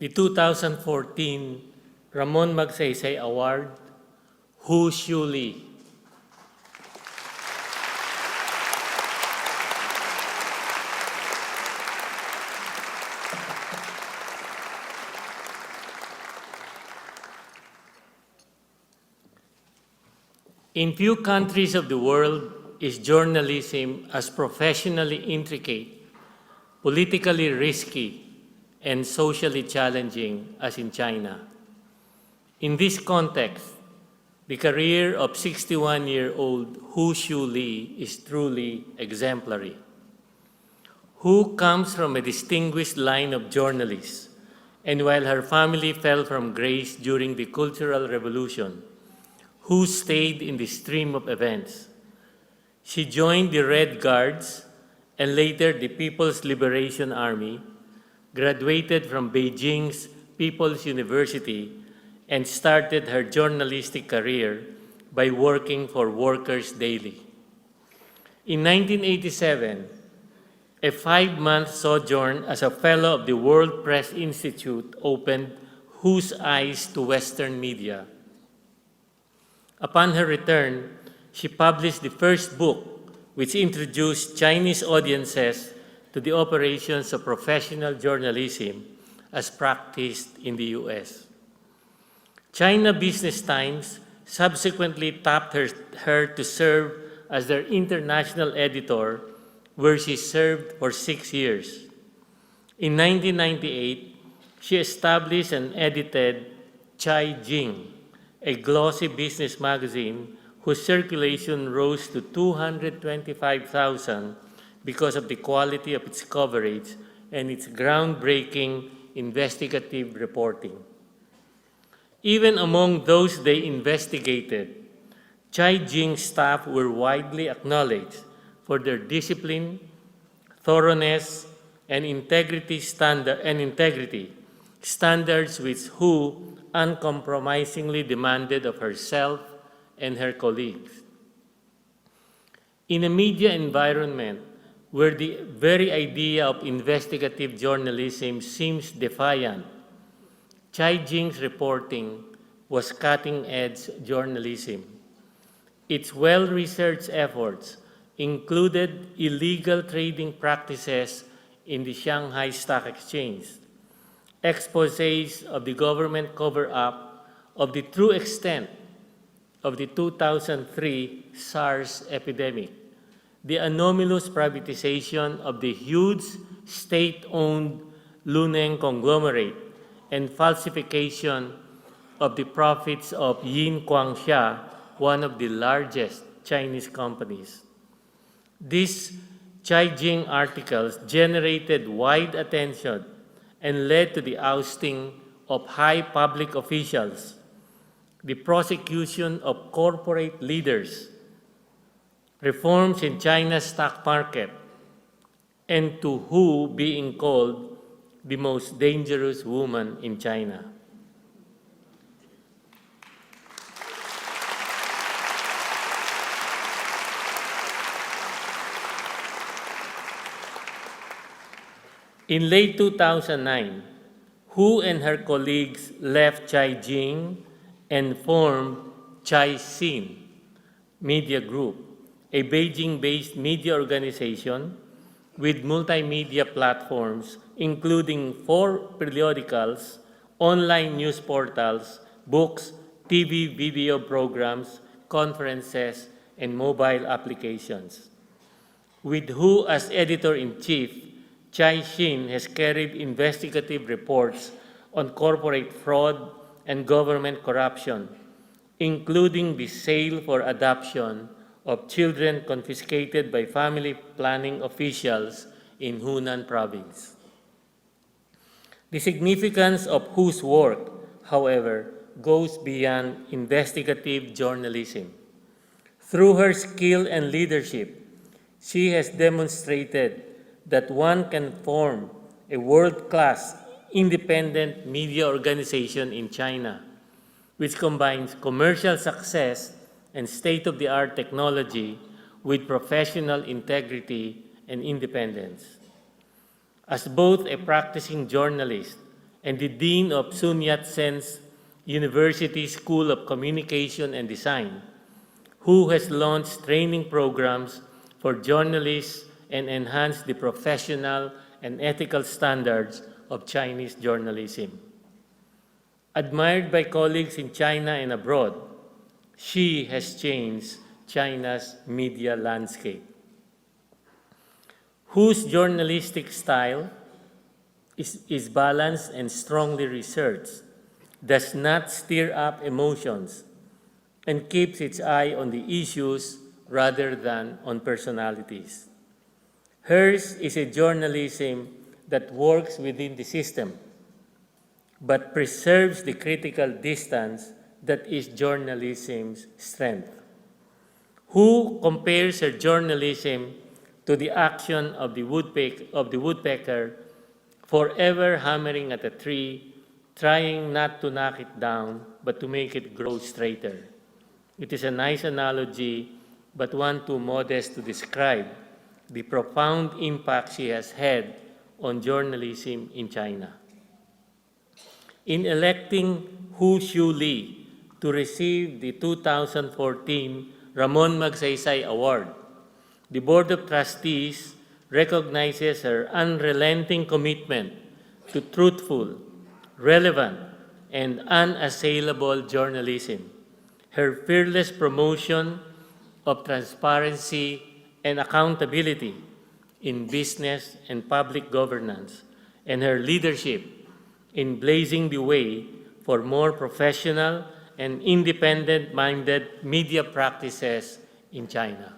the 2014 Ramon Magsaysay Award, Hu Xiuli. In few countries of the world is journalism as professionally intricate, politically risky, and socially challenging as in China. In this context, the career of 61-year-old Hu Xiuli is truly exemplary. Hu comes from a distinguished line of journalists, and while her family fell from grace during the Cultural Revolution, Hu stayed in the stream of events. She joined the Red Guards and later the People's Liberation Army, graduated from Beijing's People's University, and started her journalistic career by working for Workers Daily. In 1987, a 5-month sojourn as a fellow of the World Press Institute opened Hu's eyes to Western media. Upon her return, she published the first book which introduced Chinese audiences to the operations of professional journalism as practiced in the US. China Business Times subsequently tapped her to serve as their international editor, where she served for 6 years. In 1998, she established and edited Chai Jing, a glossy business magazine whose circulation rose to 225,000 because of the quality of its coverage and its groundbreaking investigative reporting. Even among those they investigated, Chai Jing's staff were widely acknowledged for their discipline, thoroughness, and integrity standards which Hu uncompromisingly demanded of herself and her colleagues. In a media environment where the very idea of investigative journalism seems defiant, Chai Jing's reporting was cutting-edge journalism. Its well-researched efforts included illegal trading practices in the Shanghai Stock Exchange, exposés of the government cover-up of the true extent of the 2003 SARS epidemic, the anomalous privatization of the huge state-owned Luneng conglomerate, and falsification of the profits of Yin Guangxia, one of the largest Chinese companies. These Chai Jing articles generated wide attention and led to the ousting of high public officials, the prosecution of corporate leaders, reforms in China's stock market, and to Hu being called the most dangerous woman in China. In late 2009, Hu and her colleagues left Chai Jing and formed Chai Xin Media Group, a Beijing-based media organization with multimedia platforms including 4 periodicals, online news portals, books, TV video programs, conferences, and mobile applications. With Hu as editor-in-chief, Chai Xin has carried investigative reports on corporate fraud and government corruption, including the sale for adoption of children confiscated by family planning officials in Hunan province. The significance of Hu's work, however, goes beyond investigative journalism. Through her skill and leadership, she has demonstrated that one can form a world-class independent media organization in China, which combines commercial success and state-of-the-art technology with professional integrity and independence. As both a practicing journalist and the Dean of Sun Yat-sen's University School of Communication and Design, who has launched training programs for journalists and enhanced the professional and ethical standards of Chinese journalism. Admired by colleagues in China and abroad, she has changed China's media landscape. Whose journalistic style is balanced and strongly researched, does not stir up emotions, and keeps its eye on the issues rather than on personalities. Hers is a journalism that works within the system, but preserves the critical distance that is journalism's strength. Who compares her journalism to the action of the woodpecker forever hammering at a tree, trying not to knock it down, but to make it grow straighter? It is a nice analogy, but one too modest to describe the profound impact she has had on journalism in China. In electing Hu Xiuli to receive the 2014 Ramon Magsaysay Award, the Board of Trustees recognizes her unrelenting commitment to truthful, relevant, and unassailable journalism, her fearless promotion of transparency and accountability in business and public governance, and her leadership in blazing the way for more professional and independent-minded media practices in China.